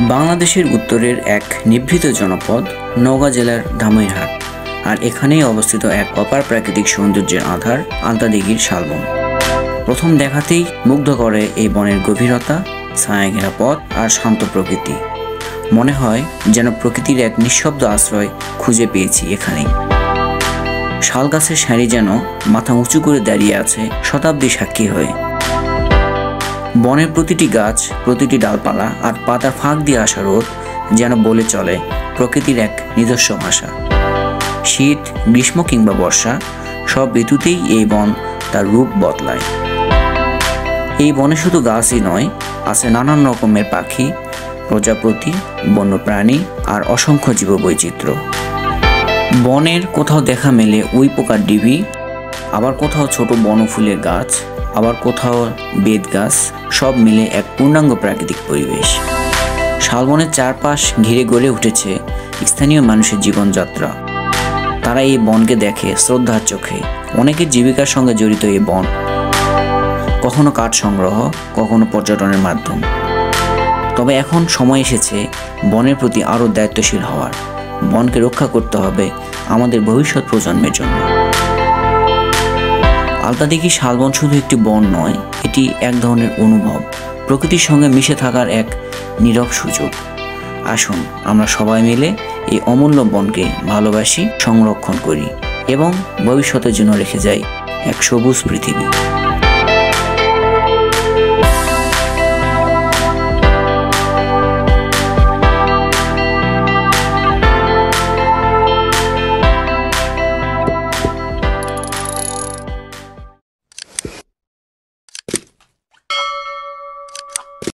বাংলাদেশের উত্তরের এক নিভৃত জনপদ নওগাঁ জেলার ধামইরহাট, আর এখানেই অবস্থিত এক অপার প্রাকৃতিক সৌন্দর্যের আধার আলতাদিঘির শালবন। প্রথম দেখাতেই মুগ্ধ করে এই বনের গভীরতা, ছায়াঘেরা পথ আর শান্ত প্রকৃতি। মনে হয় যেন প্রকৃতির এক নিঃশব্দ আশ্রয় খুঁজে পেয়েছি এখানেই। শাল গাছের সারি যেন মাথা উঁচু করে দাঁড়িয়ে আছে শতাব্দী সাক্ষী হয়ে। বনের প্রতিটি গাছ, প্রতিটি ডালপালা আর পাতার ফাঁক দিয়ে আসা রোদ যেন বলে চলে প্রকৃতির এক নিজস্ব ভাষা। শীত, গ্রীষ্ম কিংবা বর্ষা, সব ঋতুতেই এই বন তার রূপ বদলায়। এই বনে শুধু গাছই নয়, আছে নানান রকমের পাখি, প্রজাপতি, বন্যপ্রাণী আর অসংখ্য জীববৈচিত্র্য। বনের কোথাও দেখা মেলে উই পোকার ডিবি, আবার কোথাও ছোট বনফুলের গাছ, আবার কোথাও বেত গাছ, সব মিলে এক পূর্ণাঙ্গ প্রাকৃতিক পরিবেশ। শালবনের চারপাশ ঘিরে গড়ে উঠেছে স্থানীয় মানুষের জীবনযাত্রা। তারা এই বনকে দেখে শ্রদ্ধার চোখে। অনেকের জীবিকার সঙ্গে জড়িত এই বন, কখনো কাঠ সংগ্রহ, কখনো পর্যটনের মাধ্যম। তবে এখন সময় এসেছে বনের প্রতি আরও দায়িত্বশীল হওয়ার। বনকে রক্ষা করতে হবে আমাদের ভবিষ্যৎ প্রজন্মের জন্য। আলতাদিঘি শালবন শুধু একটি বন নয়, এটি এক ধরনের অনুভব, প্রকৃতির সঙ্গে মিশে থাকার এক নীরব সুযোগ। আসুন আমরা সবাই মিলে এই অমূল্য বনকে ভালোবাসি, সংরক্ষণ করি এবং ভবিষ্যতের জন্য রেখে যাই এক সবুজ পৃথিবী।